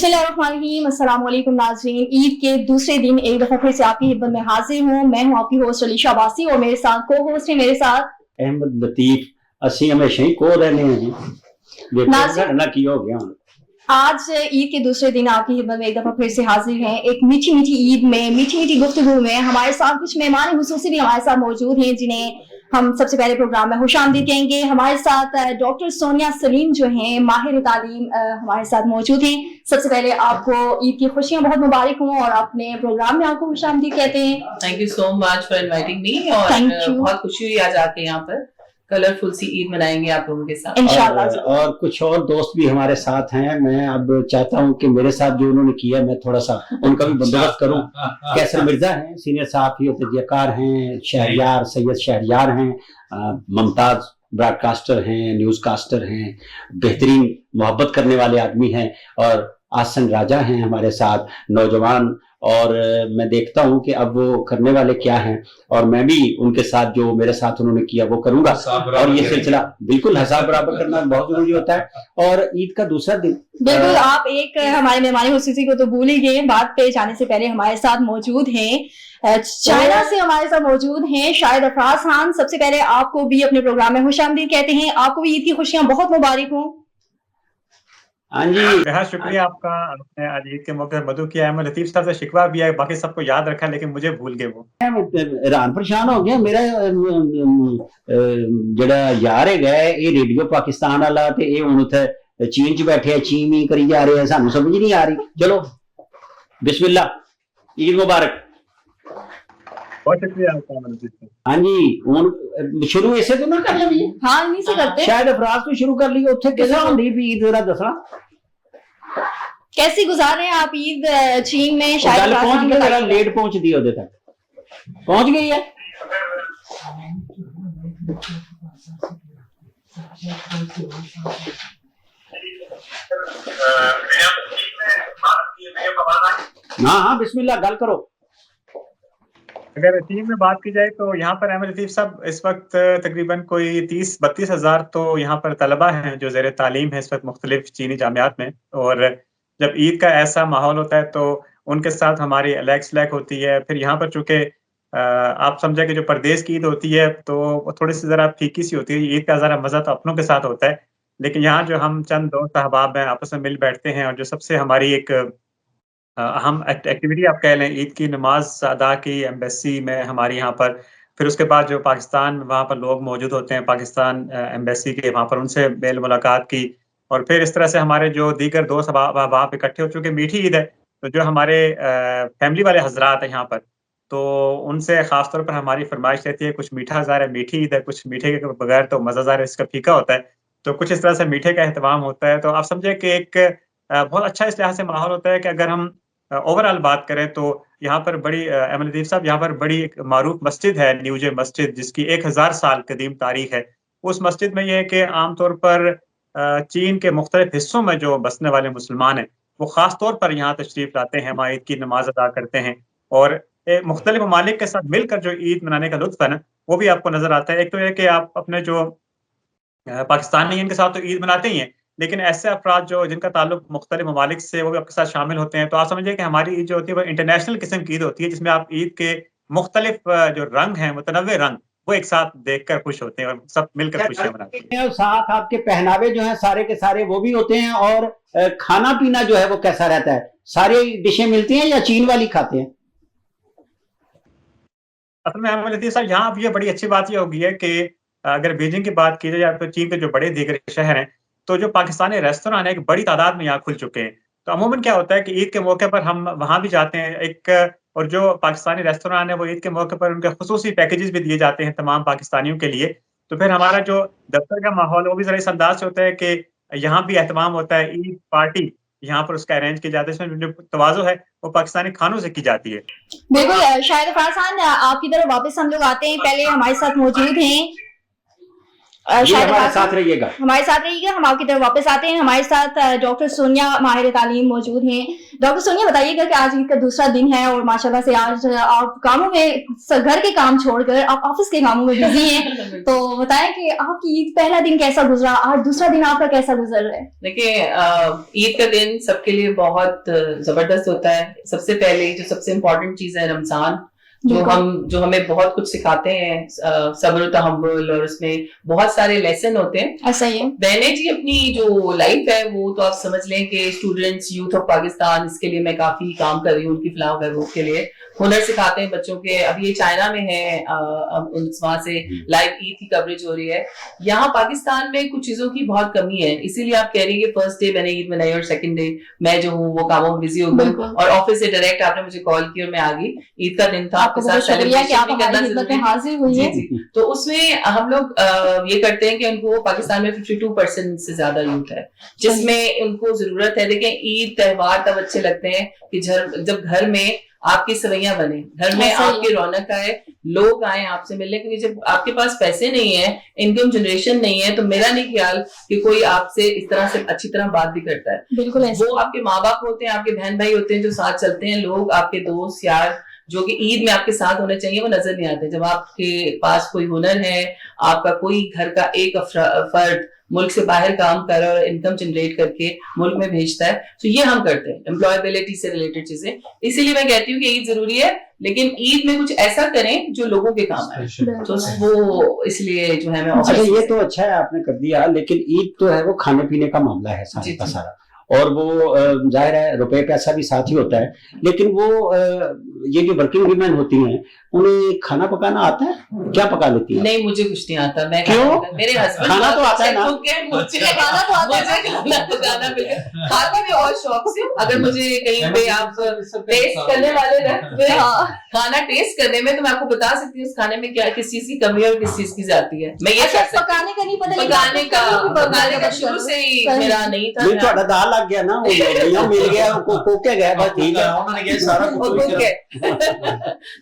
बिस्मिल्लाहिर्रहमानिर्रहीम, अस्सलाम वालेकुम नाज़रीन। ईद के दूसरे दिन एक दफा फिर से आपकी खिदमत में हाजिर हूँ। मैं हूँ आपकी होस्ट अलीशा अब्बासी और मेरे साथ को होस्ट है मेरे साथ अहमद लतीफ। ਅਸੀਂ हमेशा ही को रहने हैं जी, देखो ना की हो गया। आज ईद के दूसरे दिन आपकी खिदमत में एक दफा फिर से हाजिर हैं। एक मीठी मीठी ईद में मीठी मीठी गुफ्तगू में हमारे साथ कुछ मेहमान हुसूसी भी हमारे साथ मौजूद हैं, जिन्हें हम सबसे पहले प्रोग्राम में खुशामदीद कहेंगे। हमारे साथ डॉक्टर सोनिया सलीम जो हैं, माहिर तालीम, हमारे साथ मौजूद हैं। सबसे पहले आपको ईद की खुशियां बहुत मुबारक हों और अपने प्रोग्राम में आपको खुशामदीद कहते हैं। Thank you so much for inviting me और बहुत खुशी हुई आज आके यहाँ पर कलरफुल सी ईद मनाएंगे आप लोगों के साथ इंशाल्लाह। और कुछ और दोस्त भी हमारे साथ हैं। मैं अब चाहता हूं कि मेरे साथ जो उन्होंने किया मैं थोड़ा सा उनका भी बंदोबस्त करूं। कैसर मिर्जा हैं, सीनियर सहाफी, तजियाकार हैं, शहरियार सैयद शहरियार हैं, मुमताज ब्रॉडकास्टर हैं, न्यूज कास्टर हैं, बेहतरीन मोहब्बत करने वाले आदमी हैं। और आसन राजा हैं हमारे साथ, नौजवान। और मैं देखता हूं कि अब वो करने वाले क्या हैं और मैं भी उनके साथ जो मेरे साथ उन्होंने किया वो करूंगा। और ये सिलसिला बिल्कुल हिसाब बराबर करना बहुत जरूरी होता है। और ईद का दूसरा दिन बिल्कुल आप एक हमारे मेहमान हुसूसी को तो भूल ही गए। बात पे जाने से पहले हमारे साथ मौजूद हैं चाइना से हमारे साथ मौजूद हैं शाहिद अफराज खान। सबसे पहले आपको भी अपने प्रोग्राम में खुशामदीद कहते हैं। आपको भी ईद की खुशियां बहुत मुबारक हों। हाँ जी, बेहद शुक्रिया आपका। आपने आज ईद के मौके पर मदू किया है। मैं लतीफ साहब से शिकवा भी है, बाकी सबको याद रखा लेकिन मुझे भूल गए वो। हैरान परेशान हो गया। मेरा जेड़ा यार है ये रेडियो पाकिस्तान वाला ते ये हुण उत्थे चीन च बैठे है, चीन ही करी जा रहे हैं, सानू समझ नहीं आ रही। चलो बिस्मिल्लाह, ईद मुबारक। बहुत शुक्रिया आपका। हाँ जी, हुण शुरू इसे तो ना कर लेंगे। हाँ, नहीं से करते। शायद अफराज तो शुरू कर ली, उत्थे किस तरह होंदी भी ईद जरा दसना कैसी गुजार रहे हैं आप ईद चीन में? शायद पहुंच गई, जरा लेट पहुंच दी ओदे तक पहुंच गई है। हाँ हाँ बिस्मिल्लाह, गल करो। अगर टीम में बात की जाए तो यहाँ पर अहमद लतीफ साहब इस वक्त तकरीबन कोई 30-32 हज़ार तो यहाँ पर तलबा हैं जो ज़ेर तालीम है इस वक्त मुख्तलिफ चीनी जामियात में। और जब ईद का ऐसा माहौल होता है तो उनके साथ हमारी अलग सलैक होती है। फिर यहाँ पर चूँकि आप समझे कि जो परदेश की ईद होती है तो वो थोड़ी सी ज़रा फीकी सी होती है। ईद का ज़रा मज़ा तो अपनों के साथ होता है, लेकिन यहाँ जो हम चंद दोस्त अहबाब हैं आपस में मिल बैठते हैं और जो सबसे हमारी एक अहम एक्टिविटी आप कह लें, ईद की नमाज अदा की एम्बेसी में हमारी यहाँ पर। फिर उसके बाद जो पाकिस्तान में वहाँ पर लोग मौजूद होते हैं पाकिस्तान एम्बेसी के, वहाँ पर उनसे मेल मुलाकात की। और फिर इस तरह से हमारे जो दीगर दोस्त अहबाब इकट्ठे हो चुके। मीठी ईद है तो जो हमारे फैमिली वाले हजरात हैं यहाँ पर, तो उनसे ख़ास तौर पर हमारी फरमाइश रहती है कुछ मीठा ज़ाहिर है, मीठी ईद है, कुछ मीठे के बगैर तो मज़ा ज़ाहिर इसका फीका होता है। तो कुछ इस तरह से मीठे का एहतमाम होता है। तो आप समझे कि एक बहुत अच्छा इस लिहाज से माहौल होता है कि अगर हम ओवरऑल बात करें तो यहाँ पर बड़ी अहमद लतीफ साहब, यहाँ पर बड़ी एक मारूफ मस्जिद है न्यूजे मस्जिद, जिसकी 1000 साल कदीम तारीख है। उस मस्जिद में यह है कि आमतौर पर चीन के मुख्तलिफ हिस्सों में जो बसने वाले मुसलमान हैं वो ख़ास तौर पर यहाँ तशरीफ़ लाते हैं, वहाँ ईद की नमाज अदा करते हैं। और मुख्तलिफ ममालिक के साथ मिलकर जो ईद मनाने का लुत्फ़ है ना, वो भी आपको नज़र आता है। एक तो यह कि आप अपने जो पाकिस्तानी हैं इनके साथ तो ईद मनाते ही हैं, लेकिन ऐसे अफराद जो जिनका ताल्लुक मुख्तलिफ ममालिक से वो भी आपके साथ शामिल होते हैं। तो आप समझिए कि हमारी ईद जो होती है वो इंटरनेशनल किस्म की ईद होती है, जिसमें आप ईद के मुख्तलिफ जो रंग हैं, मुतनव्वे रंग, वो एक साथ देखकर खुश होते हैं और सब मिलकर खुशियां मनाते हैं। और साथ आपके पहनावे जो हैं सारे के सारे वो भी होते हैं। और खाना पीना जो है वो कैसा रहता है? सारी डिशें मिलती हैं या चीन वाली खाते हैं? असल में अहमद लतीफ साहब, यहाँ अब ये बड़ी अच्छी बात ये होगी है कि अगर बीजिंग की बात की जाए या फिर चीन के जो बड़े दीगर शहर हैं, तो जो पाकिस्तानी रेस्तरां हैं एक बड़ी तादाद में यहाँ खुल चुके हैं। तो अमूमन क्या होता है कि ईद के मौके पर हम वहाँ भी जाते हैं एक, और जो पाकिस्तानी रेस्तरां हैं वो ईद के मौके पर उनके खुसूसी पैकेजेस भी दिए जाते हैं तमाम पाकिस्तानियों के लिए। तो फिर हमारा जो दफ्तर का माहौल है वो भी ज़रा इस अंदाज से होता है कि यहाँ भी एहतमाम होता है, ईद पार्टी यहाँ पर उसका अरेंज किया जाता है। इसमें जो तवाज़ो है वो पाकिस्तानी खानों से की जाती है। बिल्कुल शाहिद अफराज खान, आपकी तरफ वापस हम लोग आते हैं। पहले हमारे साथ मौजूद हैं हमारे साथ रहिएगा। हमारे साथ रहिएगा, हम आपकी तरफ वापस आते हैं। हमारे साथ डॉक्टर सोनिया माहिर तालीम मौजूद हैं। डॉक्टर सोनिया, बताइएगा कि आज ईद का दूसरा दिन है और माशाल्लाह से आज आप कामों में, घर के काम छोड़कर आप ऑफिस के कामों में बिजी हैं, तो बताएं कि आपकी ईद पहला दिन कैसा गुजरा, आज दूसरा दिन आपका कैसा गुजर रहा है? देखिए, ईद का दिन सबके लिए बहुत जबरदस्त होता है। सबसे पहले जो सबसे इम्पोर्टेंट चीज है रमजान, जो हमें बहुत कुछ सिखाते हैं, सब्र तहम्मुल, और उसमें बहुत सारे लेसन होते हैं। ऐसा ही है। मैंने जी अपनी जो लाइफ है वो तो आप समझ लें कि स्टूडेंट्स यूथ ऑफ पाकिस्तान, इसके लिए मैं काफी काम कर रही हूँ, उनकी फलाह बहबूद के लिए हुनर सिखाते हैं बच्चों के। अब ये चाइना में है, वहां से लाइव ईद की कवरेज हो रही है। यहाँ पाकिस्तान में कुछ चीजों की बहुत कमी है, इसीलिए आप कह रही है कि फर्स्ट डे मैंने ईद मनाई और सेकंड डे मैं जो हूँ वो कामों में बिजी हो गई, और ऑफिस से डायरेक्ट आपने मुझे कॉल की और मैं आ गई। ईद का दिन था, आपके साथ सेलिब्रेशन भी करना जरूरी है। हाजिर हुई है। जी। तो उसमें हम लोग ये करते हैं कि उनको, पाकिस्तान में 52% से ज्यादा यूथ है जिसमें उनको जरूरत है। देखें, ईद त्योहार तब अच्छे लगते हैं कि जब घर में आपकी सवैयां बने, घर में आपकी रौनक आए, लोग आए आपसे मिलने। क्योंकि जब आपके पास पैसे नहीं है, इनकम जनरेशन नहीं है, तो मेरा नहीं ख्याल कि कोई आपसे इस तरह से अच्छी तरह बात भी करता है। बिल्कुल। वो आपके माँ बाप होते हैं, आपके बहन भाई होते हैं जो साथ चलते हैं, लोग आपके दोस्त यार जो कि ईद में आपके साथ होने चाहिए, वो नजर नहीं आते। जब आपके पास कोई हुनर है, आपका कोई घर का एक फर्द मुल्क से बाहर काम कर रहा है और इनकम जनरेट करके मुल्क में भेजता है, तो ये हम करते हैं, एम्प्लॉयबिलिटी से रिलेटेड चीजें। इसीलिए मैं कहती हूँ कि ईद जरूरी है, लेकिन ईद में कुछ ऐसा करें जो लोगों के काम आए। तो वो इसलिए जो है मैं अच्छा, ये तो अच्छा है आपने कर दिया, लेकिन ईद तो है वो खाने पीने का मामला है सारा का सारा, और वो जाहिर है रुपए पैसा भी साथ ही होता है, लेकिन वो ये जो वर्किंग वुमेन होती हैं उन्हें खाना पकाना आता है? क्या पका लेती है? नहीं, मुझे कुछ नहीं आता। मैं क्यों? मेरे हस्बैंड खाना तो आता है ना? मुझे खाना तो आता है, खाना पकाना बिल्कुल खाती भी और शौक से। अगर मुझे कहीं पे आप टेस्ट करने वाले रखते हैं खाना टेस्ट करने में, तो मैं आपको बता सकती हूँ उस खाने में क्या, किस चीज की कमी है और किस चीज की जाती है। मैं ये पकाने का नहीं पता, पकाने का शुरू से ही मेरा नहीं था। थोड़ा दाल लग गया ना, वो मिल गया, कोके गया, बस ठीक है, उन्होंने किया सारा कुछ।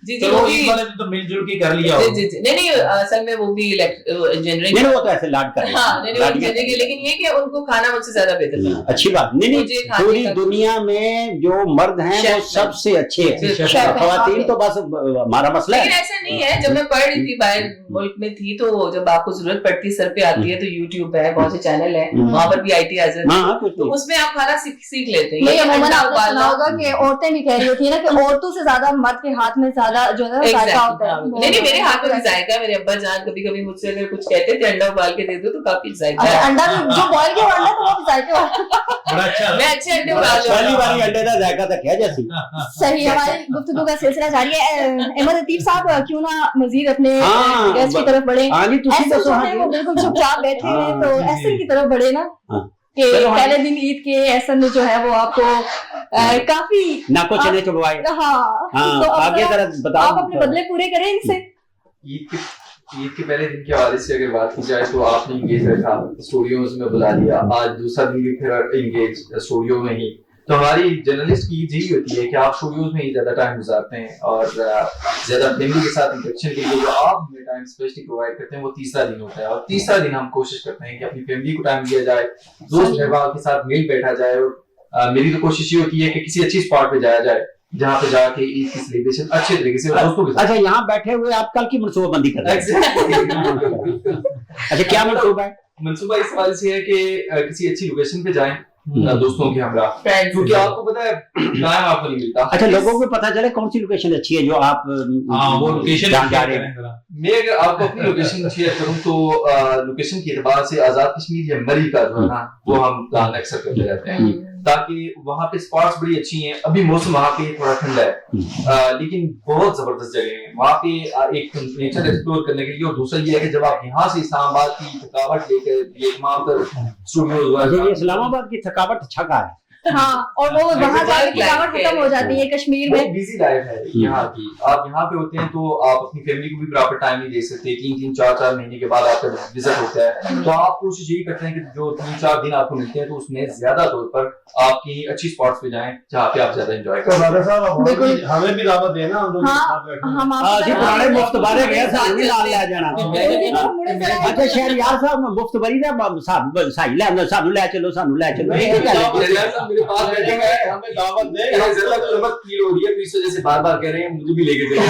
जी तो मिलजुल के कर लिया। जी। नहीं, असल में वो भी इंजीनियरिंग, वो तो ऐसे लाड कर, हाँ, इंजीनियरिंग, लेकिन ये कि उनको खाना मुझसे ज्यादा बेहतर था। अच्छी बात नहीं, पूरी दुनिया में जो मर्द हैं वो सबसे अच्छे हैं, ख़वातीन तो बस हमारा मसला है। लेकिन ऐसा नहीं है, जब मैं पढ़ रही थी बाहर मुल्क में थी, तो जब आपको जरूरत पड़ती सर पे आती है, तो यूट्यूब है, बहुत से चैनल है, वहाँ पर भी IT हाजिर, तो उसमें आप खाना सीख लेते हैं। ये आपने सुना होगा कि औरतें भी कह रही होती है ना कि औरतों से ज्यादा मर्द के हाथ में ज्यादा जो है जायका होता है। नहीं, मेरे हाथ में भी जायका है। मेरे अब्बा जान कभी कभी मुझसे अगर कुछ कहते थे अंडा उबाल के दे दो, तो काफी जायका है। अंडा जो बॉयल किया अंडा, तो वो भी जायका बड़ा अच्छा, मैं अच्छे अंडे उबाल पहली बार अंडे का जायका था क्या जैसी। सही, हमारी गुफ्तगू का सिलसिला जारी है। अहमद लतीफ साहब, क्यों ना मजीद अपने गेस्ट की तरफ बढ़े। वो बिल्कुल चुपचाप बैठे हैं, तो एहसन की तरफ बढ़े ना, कि पहले दिन ईद के एहसन जो है वो आपको काफी नाको चने चुभवाए। हाँ, तो आगे जरा बताओ, आप अपने बदले पूरे करें इनसे। ईद के पहले दिन के हवाले से अगर बात की जाए, तो आपने इंगेज रखा, स्टूडियोज में बुला लिया, आज दूसरा दिन भी फिर इंगेज स्टूडियो में ही। तो हमारी जर्नलिस्ट की यही होती है कि आप स्टूडियोज में ही ज्यादा टाइम गुजारते हैं, और ज्यादा फैमिली के साथ इंटरेक्शन के लिए जो आप हमें टाइम स्पेशली प्रोवाइड करते हैं, वो तीसरा दिन होता है। और तीसरा दिन हम कोशिश करते हैं कि अपनी फैमिली को टाइम दिया जाए, दोस्त अहबाब के साथ मिल बैठा जाए, और मेरी तो कोशिश ये होती है कि किसी अच्छी स्पॉट पे जाया जाए, जहाँ पे जाके ईद की सेलिब्रेशन अच्छे तरीके से दोस्तों के साथ। अच्छा, यहाँ बैठे हुए आप कल की मनसूबाबंदी कर रहे हैं। अच्छा, क्या मनसूबा है? मनसूबा इस हवाले से है कि किसी अच्छी लोकेशन पे जाएं दोस्तों के हमरा, क्योंकि आपको पता है टाइम आपको नहीं मिलता। अच्छा, लोगों को पता चले कौन सी लोकेशन अच्छी है जो आप वो लोकेशन जा रहे हैं। मैं अगर आपको अपनी लोकेशन शेयर करूं, तो लोकेशन के एतबार से आजाद कश्मीर या मरी का जो है ना, वो हम प्लान अक्सर करते रहते हैं, ताकि वहाँ पे स्पॉट्स बड़ी अच्छी हैं। अभी मौसम वहाँ पे थोड़ा ठंडा है, लेकिन बहुत जबरदस्त जगह है वहाँ पे, एक नेचर एक्सप्लोर करने के लिए। और दूसरा ये है कि जब आप यहाँ से इस्लामाबाद की थकावट लेकर ये तमाम स्टूडियोज, ये इस्लामाबाद की थकावट अच्छा का है। ہاں اور وہ وہاں جا کے تھکاوٹ ختم ہو جاتی ہے کشمیر میں. بزی لائف ہے یہاں کی, آپ یہاں پہ ہوتے ہیں تو آپ اپنی فیملی کو بھی پراپر ٹائم نہیں دے سکتے, 3-4 مہینے کے بعد آپ کا وزٹ ہوتا ہے, تو آپ کوشش یہی کرتے ہیں کہ جو 3-4 دن آپ کو ملتے ہیں تو اس میں زیادہ طور پر آپ کی اچھی اسپاٹس پہ جائیں جہاں پہ آپ زیادہ انجوائے کریں. بالکل ہمیں بھی دعوت دینا, ہم جی پرانے مفت بارے گئے ساتھ بھی لال لے جانا. اچھا شہریار صاحب مفت بری دا سانو لے چلو سانو لے چلو, میرے پاس بیٹھے ہوئے ہیں, ہمیں دعوت دیں, ضرورت فیل ہو رہی ہے, تو اس وجہ سے بار بار کہہ رہے ہیں مجھے بھی لے کے چلیں.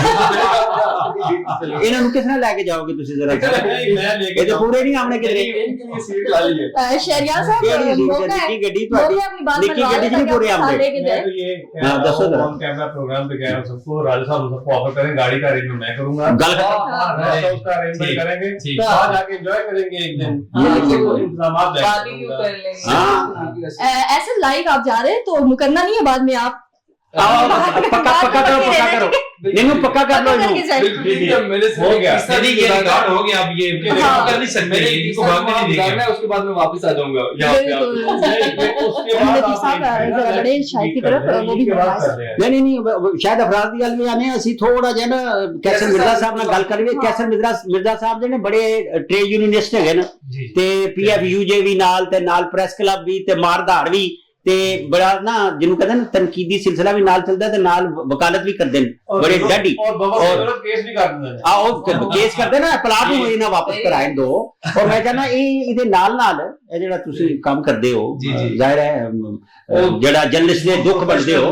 انہوں نے کس طرح لے کے جاؤ گے تسی ذرا, یہ تو پورے نہیں آمنے کدھر سیٹ لا لی ہے. شہریار صاحب نکی گڈی نکی گڈی نہیں پورے آمنے. آن کیمرہ پروگرام پہ کہہ رہا ہوں سب کو, راجا صاحب سب کو آفر کریں, گاڑی کا ارینجمنٹ میں کروں گا, گل اس کا ارینجمنٹ کریں گے, وہاں جا کے انجوائے کریں گے ایک دن, انتظامات باربیکیو کر لیں گے. ایسے لائک آپ جا رہے ہیں تو مکرنا نہیں ہے بعد میں آپ پکا کرو نہیں پکا کر لو ہو گیا, یہ ریکارڈ ہو گیا, اب یہ کر نہیں سکتے, ان کو بھاگنے نہیں دیں گے. اس کے بعد میں واپس آ جاؤں گا یہاں پہ. نہیں شاید افراد کی گل بھی آنے اسی تھوڑا جہا نا کیسر مرزا صاحب نال گل کریے. کیسر مرزا صاحب جو نے بڑے ٹریڈ یونینسٹ ہے نا, تے پی ایف یو جے بھی نال پریس کلب بھی تے مارداڑ بھی تے بڑا نا جنوں کہتے ہیں تنقیدی سلسلہ بھی نال چلتا ہے تے نال وکالت بھی کرتے ہیں بڑے ڈڈی, اور کیس بھی کر دیں آؤ کیس کرتے نا پلاٹ ہوئے نہ واپس کرائیں دو. اور میں چاہنا یہ نال یہ جڑا تسی کام کرتے ہو ظاہر ہے جڑا جرنلسٹ دے دکھ بنتے ہو,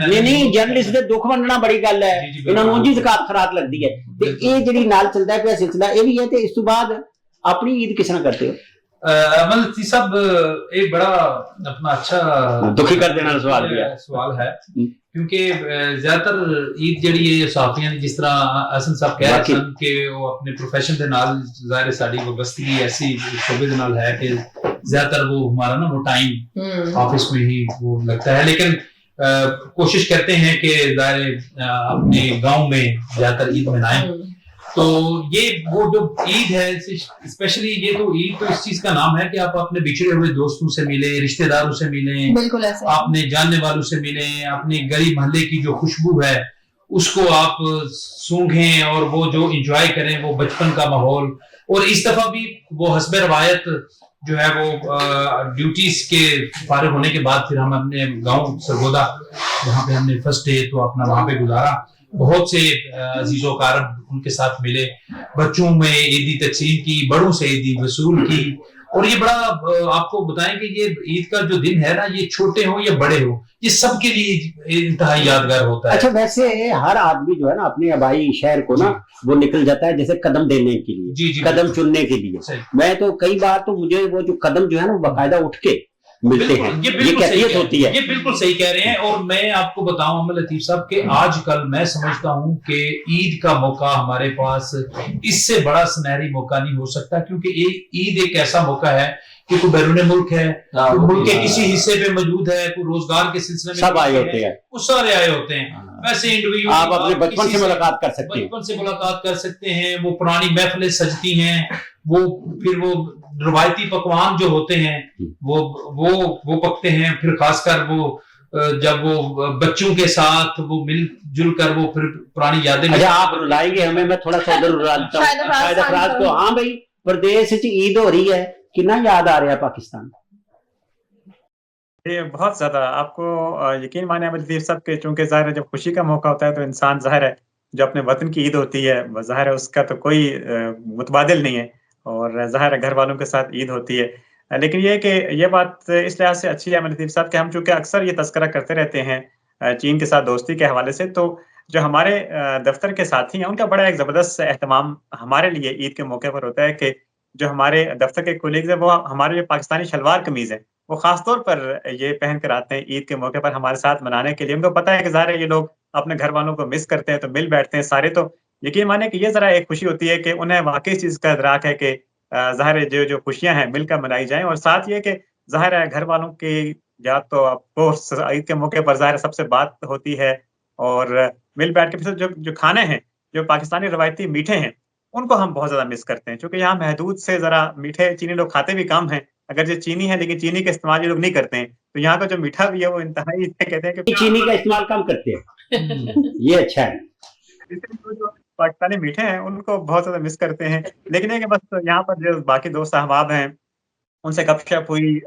نہیں جرنلسٹ دے دکھ بننا بڑی گل ہے, انہوں نے اونجی زکات خرات لگتی ہے, تے یہ جڑی نال چلتا ہے پیا سلسلہ یہ بھی ہے. تے اس تو بعد اپنی عید کس طرح کرتے ہو؟ امل لطیف صاحب ایک بڑا اپنا اچھا دکھی کر دینا سوال ہے, کیونکہ زیادہ تر عید جڑی ہے صحافیاں جس طرح حسن صاحب کہہ رہے ہیں کہ وہ اپنے پروفیشن دے نال ظاہر ساڈی وابستگی ایسی شعبے دے نال ہے کہ زیادہ تر وہ ہمارا نا وہ ٹائم آفس میں ہی وہ لگتا ہے, لیکن کوشش کرتے ہیں کہ ظاہر اپنے گاؤں میں زیادہ تر عید منائیں. تو یہ وہ جو عید ہے اسپیشلی یہ تو عید تو اس چیز کا نام ہے کہ آپ اپنے بچھڑے ہوئے دوستوں سے ملیں, رشتہ داروں سے ملیں, بالکل ایسے اپنے جاننے والوں سے ملیں, اپنے گلی محلے کی جو خوشبو ہے اس کو آپ سونگھیں اور وہ جو انجوائے کریں وہ بچپن کا ماحول. اور اس دفعہ بھی وہ حسب روایت جو ہے وہ ڈیوٹیز کے فارغ ہونے کے بعد پھر ہم اپنے گاؤں سرگودا جہاں پہ ہم نے فرسٹ ڈے تو اپنا وہاں پہ گزارا, بہت سے عزیز و اقارب ان کے ساتھ ملے, بچوں میں عیدی تقسیم کی, بڑوں سے عیدی وصول کی. اور یہ بڑا آپ کو بتائیں کہ یہ عید کا جو دن ہے نا, یہ چھوٹے ہوں یا بڑے ہوں, یہ سب کے لیے انتہائی یادگار ہوتا ہے. اچھا ویسے ہر آدمی جو ہے نا اپنے آبائی شہر کو نا وہ نکل جاتا ہے جیسے قدم دینے کے لیے, قدم چننے کے لیے. میں تو کئی بار تو مجھے وہ جو قدم جو ہے نا باقاعدہ اٹھ کے ملتے ہیں, یہ کیفیت ہوتی ہے. یہ بالکل صحیح کہہ رہے ہیں. اور میں آپ کو بتاؤں امل لطیف صاحب کہ آج کل میں سمجھتا ہوں کہ عید کا موقع ہمارے پاس اس سے بڑا سنہری موقع نہیں ہو سکتا, کیونکہ عید ایک ایسا موقع ہے کہ کوئی بیرون ملک ہے, کوئی ملک کے کسی حصے پہ موجود ہے, کوئی روزگار کے سلسلے میں سب آئے ہوتے ہیں, وہ سارے آئے ہوتے ہیں. ویسے انڈیویجول آپ اپنے بچپن سے ملاقات کر سکتے ہیں, بچپن سے ملاقات کر سکتے ہیں, وہ پرانی محفلیں سجتی ہیں, وہ پھر وہ روایتی پکوان جو ہوتے ہیں وہ پکتے ہیں, پھر خاص کر وہ جب وہ بچوں کے ساتھ وہ مل جل کر وہ پھر پرانی یادیں. اچھا آپ رلائیں گے ہمیں, میں تھوڑا سا ادھر رلاتا ہوں شاید افراد کو. ہاں بھائی پردیش عید ہو رہی ہے, کتنا یاد آ رہا ہے پاکستان؟ یہ بہت زیادہ. آپ کو یقین مانے لطیف صاحب کہ چونکہ ظاہر ہے جب خوشی کا موقع ہوتا ہے تو انسان ظاہر ہے جو اپنے وطن کی عید ہوتی ہے ظاہر ہے اس کا تو کوئی متبادل نہیں ہے, اور ظاہر ہے گھر والوں کے ساتھ عید ہوتی ہے. لیکن یہ کہ یہ بات اس لحاظ سے اچھی ہے لطیف صاحب کہ ہم چونکہ اکثر یہ تذکرہ کرتے رہتے ہیں چین کے ساتھ دوستی کے حوالے سے, تو جو ہمارے دفتر کے ساتھی ہیں ان کا بڑا ایک زبردست اہتمام ہمارے لیے عید کے موقع پر ہوتا ہے کہ جو ہمارے دفتر کے کولیگز ہیں وہ ہمارے جو پاکستانی شلوار قمیض ہے وہ خاص طور پر یہ پہن کر آتے ہیں عید کے موقع پر ہمارے ساتھ منانے کے لیے. ان کو پتہ ہے کہ ظاہر ہے یہ لوگ اپنے گھر والوں کو مس کرتے ہیں تو مل بیٹھتے ہیں سارے. تو یقین مانے کہ یہ ذرا ایک خوشی ہوتی ہے کہ انہیں واقعی چیز کا ادراک ہے کہ ظاہر ہے جو خوشیاں ہیں مل کر منائی جائیں. اور ساتھ یہ کہ ظاہر ہے گھر والوں کی یا تو آپ کو عید کے موقع پر ظاہر سب سے بات ہوتی ہے, اور مل بیٹھ کے پھر جو کھانے ہیں جو پاکستانی روایتی میٹھے ہیں ان کو ہم بہت زیادہ مس کرتے ہیں, چونکہ یہاں محدود سے ذرا میٹھے چینی لوگ کھاتے بھی کم ہیں, اگر جو چینی ہے لیکن چینی کا استعمال یہ لوگ نہیں کرتے ہیں. तो यहाँ का जो मीठा भी है वो इंतहाई कहते हैं कि चीनी का इस्तेमाल कम करते हैं, ये अच्छा है। इसलिए जो पाकिस्तानी मीठे हैं उनको बहुत ज्यादा मिस करते हैं। लेकिन ये कि बस यहाँ पर जो बाकी दोस्त अहबाब हैं उनसे गपशप हुई,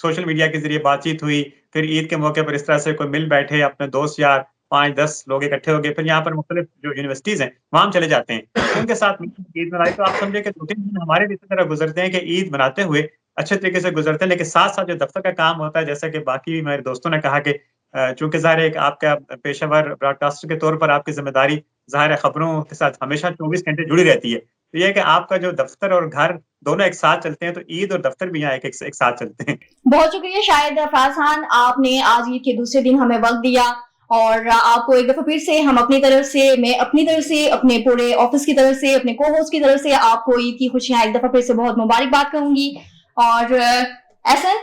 सोशल मीडिया के जरिए बातचीत हुई, फिर ईद के मौके पर इस तरह से कोई मिल बैठे, अपने दोस्त यार 5-10 लोग इकट्ठे हो गए, फिर यहाँ पर मुख्तलिफ जो यूनिवर्सिटीज हैं वहाँ हम चले जाते हैं, उनके साथ ईद मनाई। तो आप समझे कि 2-3 दिन हमारे भी इसी तरह गुजरते हैं कि ईद मनाते हुए अच्छे तरीके से गुजरते हैं। लेकिन साथ साथ जो दफ्तर का काम होता है, जैसा कि बाकी मेरे दोस्तों ने कहा कि चूंकि ज़ाहिर है एक आपका पेशेवर ब्रॉडकास्टर के तौर पर आपकी जिम्मेदारी ज़ाहिर है खबरों के साथ हमेशा 24 घंटे जुड़ी रहती है। तो ये है कि आपका जो दफ्तर और घर दोनों एक साथ चलते हैं, तो ईद और दफ्तर भी यहाँ एक साथ चलते हैं। बहुत शुक्रिया शाहिद फराज खान, आपने आज ईद के दूसरे दिन हमें वक्त दिया, और आपको एक दफा फिर से हम अपनी तरफ से, मैं अपनी तरफ से, अपने पूरे ऑफिस की तरफ से, अपने को होस्ट की तरफ से आपको ईद की खुशियां एक दफा फिर से बहुत मुबारकबाद कहूंगी। और ऐसा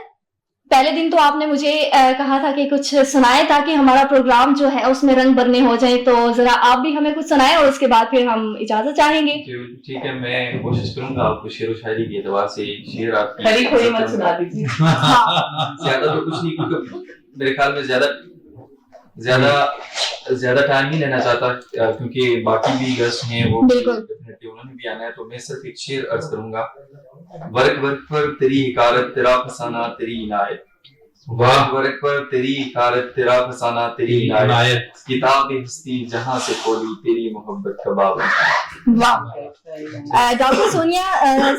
पहले दिन तो आपने मुझे कहा था कि कुछ सुनाए ताकि हमारा प्रोग्राम जो है उसमें रंग भरने हो जाए, तो जरा आप भी हमें कुछ सुनाए और उसके बाद फिर हम इजाजत चाहेंगे। ठीक है, मैं कोशिश करूंगा आपको शेर व शायरी के एतबार से एक शेर आपकी खरी खोई मत सुना दीजिए। ज्यादा तो कुछ नहीं, क्योंकि मेरे ख्याल में ज्यादा टाइम नहीं लेना चाहता, क्योंकि बाकी भी गेस्ट हैं वो उन्होंने भी आना है। तो मैं सिर्फ एक शेर अर्ज करूंगा। वर्क वर्क पर तेरी हिकारत, तेरा फसाना तेरी इनायत, वर्क वर्क पर तेरी हिकारत, तेरा फसाना तेरी इनायत, किताब हस्ती जहां से खोली तेरी मोहब्बत का बाब। वाह। डॉक्टर सोनिया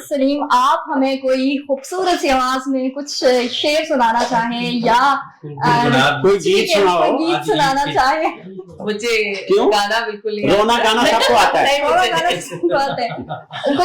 सलीम, आप हमें कोई खूबसूरत सी आवाज में कुछ शेर सुनाना चाहें या कोई गीत सुनाना चाहें? मुझे क्यों? गाना बिल्कुल नहीं रोना गाना सबको आता है। कोई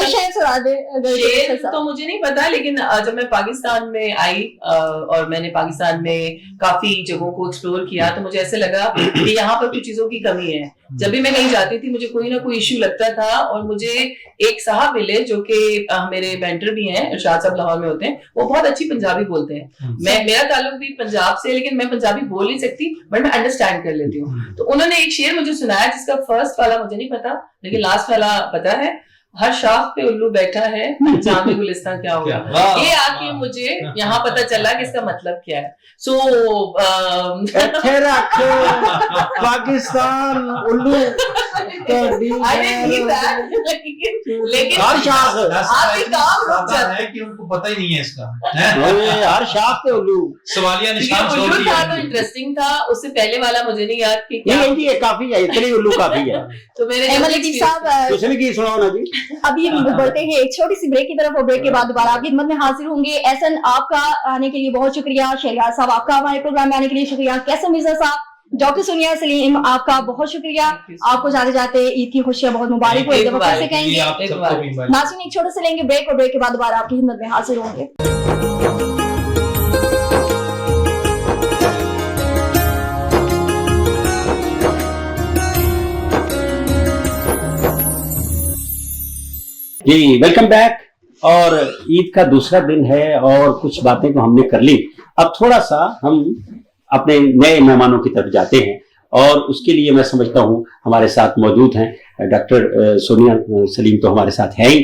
शेर सुना दे। शेर तो मुझे नहीं पता, लेकिन जब मैं पाकिस्तान में आई और मैंने पाकिस्तान में काफी जगहों को एक्सप्लोर किया, तो मुझे ऐसे लगा कि यहाँ पर कुछ चीजों की कमी है। जब भी मैं कहीं जाती थी मुझे कोई ना कोई इश्यू लगता था, और मुझे एक साहब मिले जो कि मेरे मेंटर भी हैं, इरशाद साहब लाहौर में होते हैं, वो बहुत अच्छी पंजाबी बोलते हैं। मेरा ताल्लुक भी पंजाब से, लेकिन मैं पंजाबी बोल नहीं सकती, बट मैं अंडरस्टैंड कर लेती हूँ। तो उन्होंने एक शेर मुझे सुनाया जिसका फर्स्ट वाला मुझे नहीं पता, लेकिन लास्ट वाला पता है। हर शाख पे उल्लू बैठा है, जामे गुलिस्तान क्या होगा। ये आके मुझे यहाँ पता चला कि इसका मतलब क्या है। सो पाकिस्तान उल्लू, लेकिन आपके काम रुक जाता है कि उनको पता ही नहीं है इसका। हर शाख पे उल्लू, सवालिया निशान छोड़ उल्लू दिया। था तो इंटरेस्टिंग था, उससे पहले वाला मुझे नहीं याद कि क्या। नहीं, ये काफी है, इतनी उल्लू काफी है। तो मेरे साहब उसने की सुनाओ ना जी। अभी बढ़ते हैं एक छोटी सी ब्रेक की तरफ, और ब्रेक के बाद दोबारा आपकी खिदमत में हाजिर होंगे। एहसन, आपका आने के लिए बहुत शुक्रिया। शहरियार साहब, आपका हमारे प्रोग्राम में आने के लिए शुक्रिया। कैसर मिर्जा साहब, डॉक्टर सोनिया सलीम, आपका बहुत शुक्रिया। आपको जाते जाते ईद की खुशियां बहुत मुबारक हो, एक दफा फिर से कहेंगे। नाज़रीन, एक छोटे से लेंगे ब्रेक, और ब्रेक के बाद दोबारा आपकी खिदमत में हाजिर होंगे। जी, वेलकम बैक। और ईद का दूसरा दिन है और कुछ बातें तो हमने कर ली। अब थोड़ा सा हम अपने नए मेहमानों की तरफ जाते हैं, और उसके लिए मैं समझता हूँ हमारे साथ मौजूद हैं डॉक्टर सोनिया सलीम, तो हमारे साथ है ही,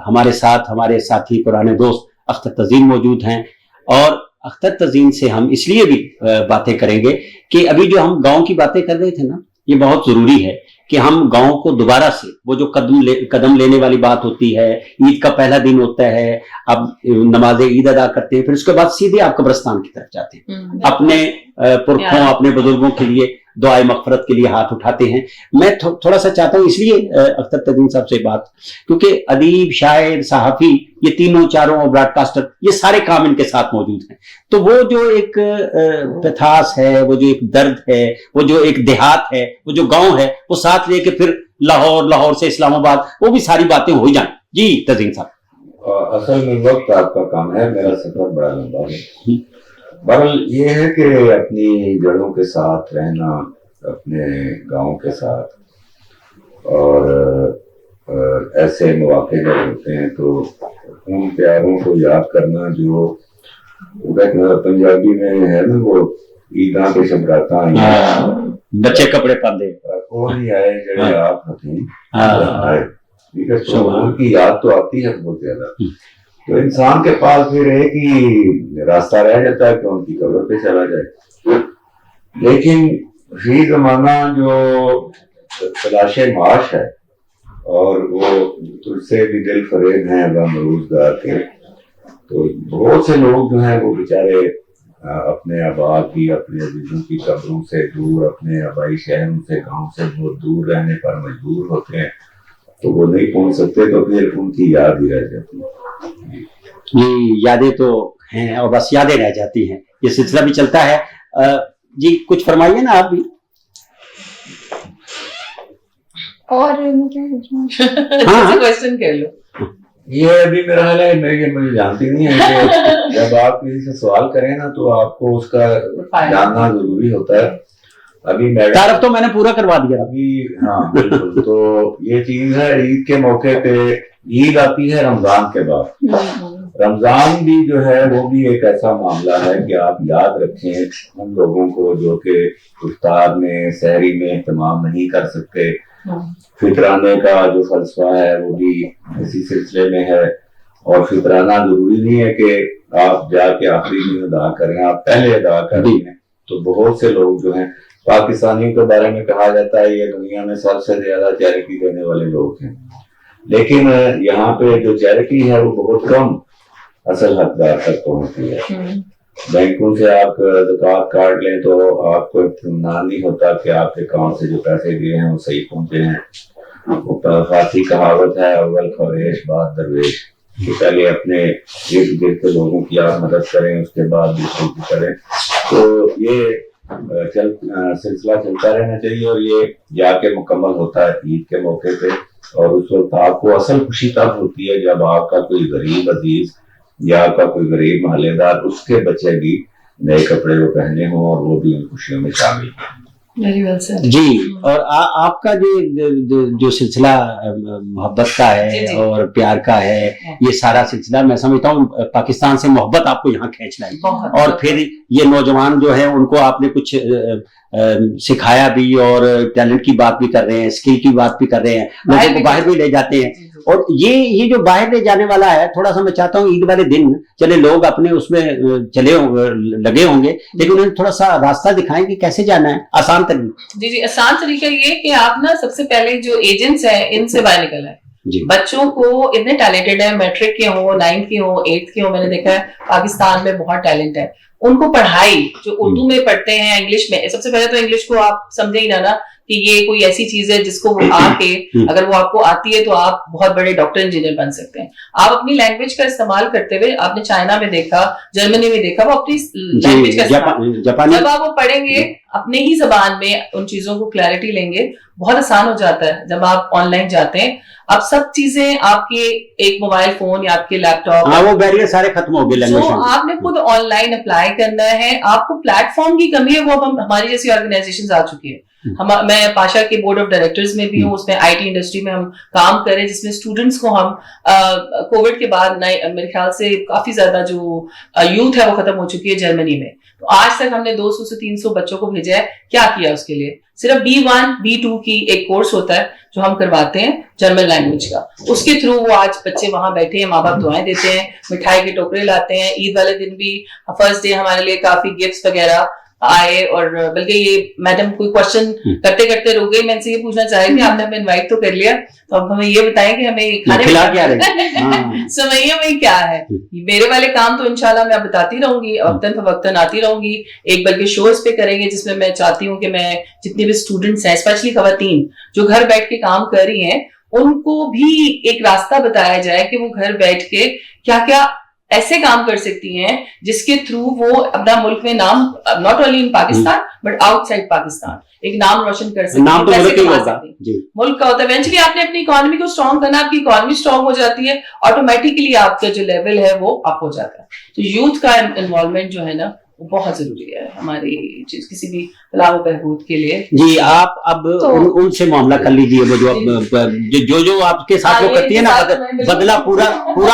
हमारे साथ हमारे साथी पुराने दोस्त अख्तर तज़ीन मौजूद हैं। और अख्तर तज़ीन से हम इसलिए भी बातें करेंगे कि अभी जो हम गाँव की बातें कर रहे थे ना, ये बहुत जरूरी है कि हम गांव को दोबारा से, वो जो कदम लेने वाली बात होती है, ईद का पहला दिन होता है, अब नमाज ईद अदा करते हैं, फिर उसके बाद सीधे आप कब्रिस्तान की तरफ जाते हैं, अपने पुरखों, अपने बुजुर्गों के लिए दुआए मग़फ़िरत के लिए हाथ उठाते हैं। मैं थोड़ा सा चाहता हूँ इसलिए अख्तर तज़ीन साहब से बात, क्योंकि अदीब, शायर, सहाफ़ी, ये तीनों चारों ब्रॉडकास्टर, ये सारे काम इनके साथ मौजूद हैं। तो वो जो एक पिथास है, वो जो एक दर्द है, वो जो एक देहात है, वो जो गांव है, वो साथ लेके फिर लाहौर से इस्लामाबाद, वो भी सारी बातें हो जाएं। जी तज़ीन साहब। असल में वक्त आपका कम है, मेरा सफर बड़ा लंबा है। बहरहाल ये है कि अपनी जड़ों के साथ रहना, अपने गांव के साथ, और ऐसे मौके जब होते हैं तो उन प्यारों को याद करना, जो पंजाबी में है ना, वो ईदा के शब्दाता बच्चे कपड़े पाते वो नहीं आए जड़े आप हथें, ठीक है। तो उनकी याद तो आती है बहुत ज्यादा। تو انسان کے پاس پھر ایک ہی راستہ رہ جاتا ہے کہ ان کی قبر پہ چلا جائے. لیکن فی زمانہ جو تلاش معاش ہے اور وہ اس سے بھی دل فریب ہیں غم روزگار کے, تو بہت سے لوگ جو ہیں وہ بیچارے اپنے آبا کی اپنے عزیزوں کی قبروں سے دور, اپنے آبائی شہروں سے گاؤں سے بہت دور رہنے پر مجبور ہوتے ہیں, تو وہ نہیں پہنچ سکتے, تو پھر ان کی یاد ہی رہ جاتی ہے. جی یادیں تو ہیں اور بس یادیں رہ جاتی ہیں, یہ سلسلہ بھی چلتا ہے. جی کچھ فرمائیے نا آپ بھی. اور ہاں کوشچن کر لو. یہ ابھی میرا حال ہے, مجھے جانتی نہیں ہے کہ جب آپ کسی سے سوال کریں نا تو آپ کو اس کا جاننا ضروری ہوتا ہے. ابھی تعارف تو میں نے پورا کروا دیا ابھی. ہاں بالکل. تو یہ چیز ہے, عید کے موقع پہ, عید آتی ہے رمضان کے بعد. رمضان بھی جو ہے وہ بھی ایک ایسا معاملہ ہے کہ آپ یاد رکھیں ان لوگوں کو جو کہ افطار میں سحری میں اہتمام نہیں کر سکتے. فطرانے کا جو فلسفہ ہے وہ بھی اسی سلسلے میں ہے, اور فطرانہ ضروری نہیں ہے کہ آپ جا کے آخری دن ادا کریں, آپ پہلے ادا کر دیں. تو بہت سے لوگ جو ہیں پاکستانیوں کے بارے میں کہا جاتا ہے یہ دنیا میں سب سے زیادہ چیریٹی دینے والے لوگ ہیں, لیکن یہاں پہ جو چیریٹی ہے وہ بہت کم اصل حقدار تک پہنچتی ہے. بینکوں سے آپ زکوٰۃ کاٹ لیں تو آپ کو اطمینان نہیں ہوتا کہ آپ کے اکاؤنٹ سے جو پیسے گئے ہیں وہ صحیح پہنچے ہیں. فارسی کہاوت ہے اول خواہش بعد درویش, کہ پہلے اپنے ارد گرد کے لوگوں کی آپ مدد کریں, اس کے بعد دوسروں کی کریں. تو یہ سلسلہ چلتا رہنا چاہیے, اور یہ جا کے مکمل ہوتا ہے عید کے موقع پہ. اور اس وقت آپ کو اصل خوشی تب ہوتی ہے جب آپ کا کوئی غریب عزیز یا آپ کا کوئی غریب محلے دار, اس کے بچے بھی نئے کپڑے وہ پہنے ہوں اور وہ بھی ان خوشیوں میں شامل ہیں. جی. اور آپ کا جو سلسلہ محبت کا ہے اور پیار کا ہے, یہ سارا سلسلہ میں سمجھتا ہوں پاکستان سے محبت آپ کو یہاں کھینچ لائی, اور پھر یہ نوجوان جو ہیں ان کو آپ نے کچھ سکھایا بھی, اور ٹیلنٹ کی بات بھی کر رہے ہیں, اسکل کی بات بھی کر رہے ہیں, لوگوں کو باہر بھی لے جاتے ہیں. اور یہ جو باہر لے جانے والا ہے, تھوڑا سا میں چاہتا ہوں عید والے دن چلے لوگ اپنے اس میں لگے ہوں گے, لیکن انہیں تھوڑا سا راستہ دکھائیں کہ کیسے جانا ہے, آسان طریقہ. جی آسان طریقہ یہ کہ آپ نا سب سے پہلے جو ایجنٹس ہیں ان سے باہر نکل آئے. بچوں کو اتنے ٹیلنٹڈ ہیں, میٹرک کے ہوں, 9th کے ہوں, 8th کے ہوں, میں نے دیکھا ہے پاکستان میں بہت ٹیلنٹ ہے. ان کو پڑھائی جو اردو میں پڑھتے ہیں, انگلش میں, سب سے پہلے تو انگلش کو آپ سمجھے ہی نہ کہ یہ کوئی ایسی چیز ہے جس کو آ کے اگر وہ آپ کو آتی ہے تو آپ بہت بڑے ڈاکٹر انجینئر بن سکتے ہیں. آپ اپنی لینگویج کا استعمال کرتے ہوئے, آپ نے چائنا میں دیکھا, جرمنی میں دیکھا, وہ اپنی لینگویج کا استعمال, جب آپ وہ پڑھیں گے اپنے ہی زبان میں ان چیزوں کو کلیئرٹی لیں گے, بہت آسان ہو جاتا ہے. جب آپ آن لائن جاتے ہیں اب سب چیزیں آپ کے ایک موبائل فون یا آپ کے لیپ ٹاپ, وہ بیریئر سارے ختم ہو گئے. جو آپ نے خود آن لائن اپلائی کرنا ہے, آپ کو پلیٹ فارم کی کمی ہے, وہ ہماری جیسی آرگنائزیشنز آ چکی ہے. میں پاشا کے بورڈ آف ڈائریکٹرز میں بھی ہوں, اس میں آئی ٹی انڈسٹری میں ہم کام کریں, جس میں اسٹوڈنٹس کو ہم کووڈ کے بعد میرے خیال سے کافی زیادہ جو یوتھ ہے وہ ختم ہو چکی ہے جرمنی میں. تو آج تک ہم نے 200 سے 300 بچوں کو بھیجا ہے. کیا کیا اس کے لیے؟ صرف B1 B2 کی ایک کورس ہوتا ہے جو ہم کرواتے ہیں جرمن لینگویج کا, اس کے تھرو وہ آج بچے وہاں بیٹھے ہیں, ماں باپ دعائیں دیتے ہیں, مٹھائی کے ٹوکرے لاتے ہیں. عید والے دن بھی فرسٹ ڈے ہمارے لیے کافی گفٹس وغیرہ آئے, اور بلکہ یہ میڈم کوئی کوشچن کرتے کرتے رک گئی, میں ان سے یہ پوچھنا چاہ رہی تھی آپ نے ہمیں انوائٹ تو کر لیا, تو اب ہمیں یہ بتائیں کہ ہمیں کھانے سوئیوں میں کیا ہے. میرے والے کام تو انشاءاللہ میں بتاتی رہوں گی, وقتاً فوقتاً آتی رہوں گی. ایک بلکہ شوز پہ کریں گے جس میں میں چاہتی ہوں کہ میں جتنے بھی اسٹوڈنٹس ہیں, اسپیشلی خواتین جو گھر بیٹھ کے کام کر رہی ہیں, ان کو بھی ایک راستہ بتایا جائے کہ وہ گھر بیٹھ کے کیا کیا ایسے کام کر سکتی ہیں جس کے تھرو وہ اپنا ملک میں نام, not only in Pakistan but out side Pakistan, ایک نام روشن کر سکتی ہیں, پیسے کما سکتی ہیں. ملک کا ہوتا ہے ایونچولی آپ نے اپنی اکانومی کو اسٹرانگ کرنا, آپ کی اکانومی اسٹرانگ ہو جاتی ہے, آٹومیٹکلی آپ کا جو لیول ہے وہ اپ ہو جاتا ہے. تو یوتھ کا انوالومنٹ جو ہے نا وہ بہت ضروری ہے ہماری چیز کسی بھی فلاح و بہبود کے لیے. جی آپ اب ان سے معاملہ کر لیجیے, وہ جو آپ کے ساتھ وہ کرتی ہے نا, بدلہ پورا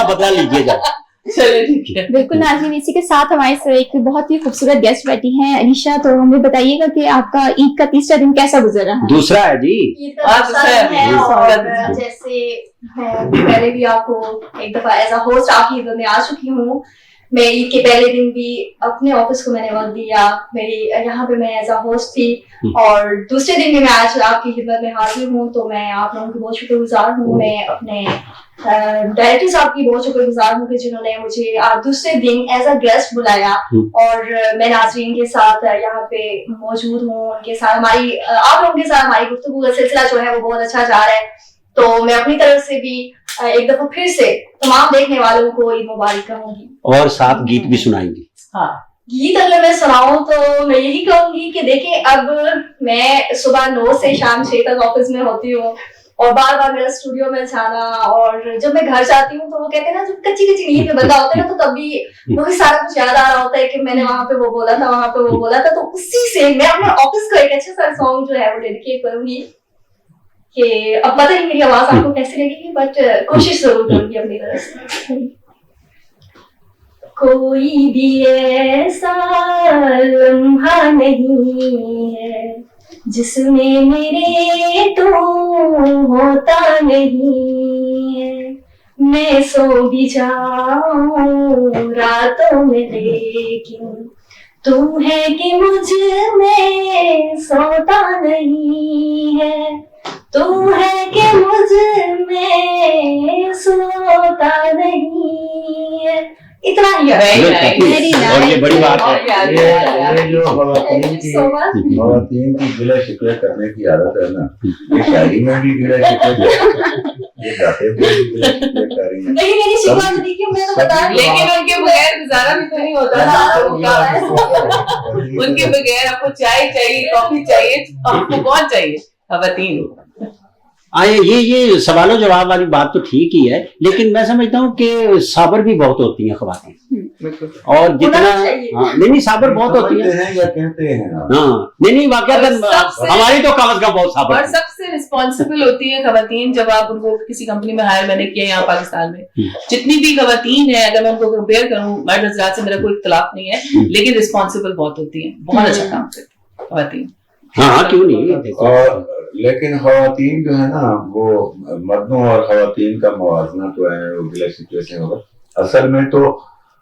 بدلہ لیجیے گا. चलिए ठीक है। बिल्कुल नाज़रीन, इसी के साथ हमारे साथ एक बहुत ही खूबसूरत गेस्ट बैठी हैं अनीशा। तो हमें बताइएगा कि आपका ईद का तीसरा दिन कैसा गुजर रहा है? दूसरा है जी। ईद का आप दूसरा दूसरा दिन है, है, और दूसरा। जैसे मैं पहले भी आपको एक दफा एज अ होस्ट आपकी ईद में आ चुकी हूँ। मैं ईद के पहले दिन भी अपने ऑफिस को मैंने वक्त दिया, मेरी यहाँ पे मैं एज अ होस्ट थी, और दूसरे दिन भी मैं आज आपकी खिदमत में हाजिर हूँ। तो मैं आप लोगों की बहुत शुक्रगुजार हूँ। मैं अपने डायरेक्टर साहब की बहुत शुक्रगुजार हूँ कि जिन्होंने मुझे दूसरे दिन एज अ गेस्ट बुलाया, और मैं नाज़रीन के साथ यहाँ पे मौजूद हूँ। उनके साथ हमारी आप लोगों के साथ हमारी गुफ्तगू का सिलसिला जो है वो बहुत अच्छा जा रहा है। तो मैं अपनी तरफ से भी एक दफा फिर से तमाम देखने वालों को ईद मुबारक कहूंगी, और साथ गीत भी सुनाएंगी। हाँ, गीत अगर मैं सुनाऊं तो मैं यही कहूंगी कि देखिए, अब मैं सुबह 9 से शाम 6 तक ऑफिस में होती हूँ, और बार बार मेरा स्टूडियो में जाना, और जब मैं घर जाती हूँ तो वो कहते हैं ना, जब कच्ची कच्ची नींद में बंदा होता है ना, तो तभी वही सारा कुछ याद आ रहा होता है कि मैंने वहां पे वो बोला था, वहां पे वो बोला था। तो उसी से मैं अपने ऑफिस को एक अच्छा सा सॉन्ग जो है वो डेडिकेट करूंगी, कि अब पता नहीं मेरी आवाज आपको कैसी लगेगी, बट कोशिश जरूर करूंगी अपनी तरफ से। कोई भी ऐसा लम्हा नहीं है जिसमें मेरे तो होता नहीं है। मैं सो भी जाऊं रातों में, लेकिन तू है कि मुझ में सोता नहीं है। तू है कि मुझ में सोता नहीं है। इतना ही है। और ये बड़ी बात है। ये जो खवातीन की गिले शिकवे करने की आदत है ना, ये शायरी में भी गिले शिकवे, ये गाते भी गिले शिकवे कर रही है। नहीं, मेरी शिकवा तो देखिए, मैं तो बता रही हूँ, लेकिन उनके बगैर गुजारा भी तो नहीं होता था। उनके बगैर आपको चाय चाहिए, कॉफी चाहिए, आपको कौन चाहिए? खवातीन। ये सवालों जवाब वाली बात तो ठीक ही है, लेकिन मैं समझता हूँ कि साबर भी बहुत होती हैं ख़वातीन, और जितना नहीं साबर बहुत होती है या कहते हैं। हाँ, नहीं वाकई हमारी तो कम से कम बहुत साबर, और सबसे रिस्पॉन्सिबल होती है खवातीन। जब आप उनको किसी कंपनी में हायर मैंने किया यहाँ पाकिस्तान में, जितनी भी खवातीन है, अगर मैं उनको कंपेयर करूँ, मर्द हज़रात से मेरा कोई इख्तिलाफ नहीं है, लेकिन रिस्पॉन्सिबल बहुत होती है, बहुत अच्छा काम करती है खवातीन। हाँ, क्यों नहीं। और लेकिन खवातीन जो है ना, वो मर्दों और खवातीन का मुवाजना तो है, वो गिले शिकवे से होगा। असल में तो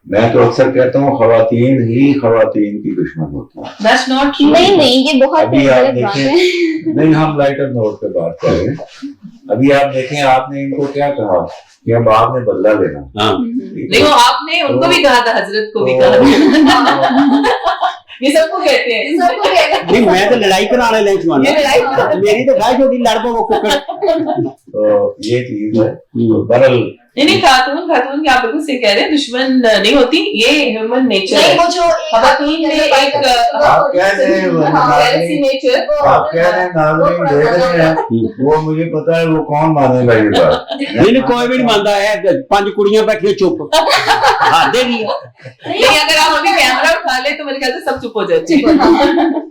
मैं तो अक्सर कहता हूँ खवातीन ही खवातीन की दुश्मन होती है। That's not true। नहीं, ये बहुत अभी आप गलत बात है। नहीं, हम लाइटर नोट पे बात कर रहे हैं। अभी आप देखें, आपने इनको क्या कहा कि अब आपने बदला लेना। नहीं, वो आपने उनको भी कहा था, हजरत को भी कहा था। ये सबको कहते हैं, सबको कहते हैं। नहीं, मैं तो लड़ाई कराने नहीं चाहता, मेरी तो ख्वाहिश होती लड़ पो वो कुकर। तो ये चीज है। तो बरल नहीं, खातून की आप बिल्कुल सही कह रहे हैं, दुश्मन नहीं होती, ये ह्यूमन नेचर है। खवातीन में एक आप कह रहे हैं नेचर, आप कह रहे हैं नाज़रीन देख रहे हैं, वो मुझे पता है वो कौन मानेगा ये बात। नहीं, कोई भी नहीं मानता है। 5 कुड़ियां बैठी चुप हादे नहीं। अगर आप अभी कैमरा उठा ले तो मेरे ख्याल से सब चुप हो जाते हैं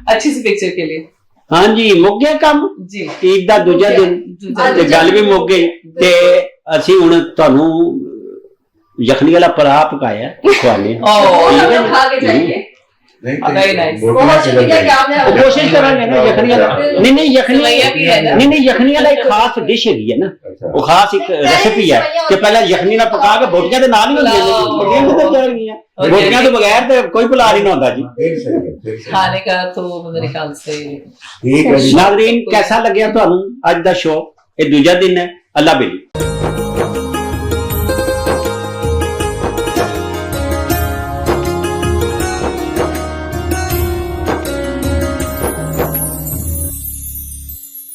अच्छी सी पिक्चर के लिए। हाँ जी, मुक गया काम जी। ईद दा दूजा दिन ते गल भी मुक गई। ते ਅਸੀਂ ਹੁਣ ਤੁਹਾਨੂੰ ਯਖਨੀ ਵਾਲਾ ਪਰਾ ਪਕਾਇਆ ਖਵਾਣੇ। कोशिश करांगे ना यखनी वाला। नहीं यखनी वाला एक खास डिश हैगी है ना, वो खास एक रेसिपी है कि पहले यखनी ना पका के बोटियां दे नाल ही होंदी है, बोटियां तो बगैर ते कोई पुलाव नहीं होता जी। खाने का तो मेरे ख्याल से नाज़रीन कैसा लग्या तुहानू अज दा शो? ये दूजा दिन है। अल्लाह बेली।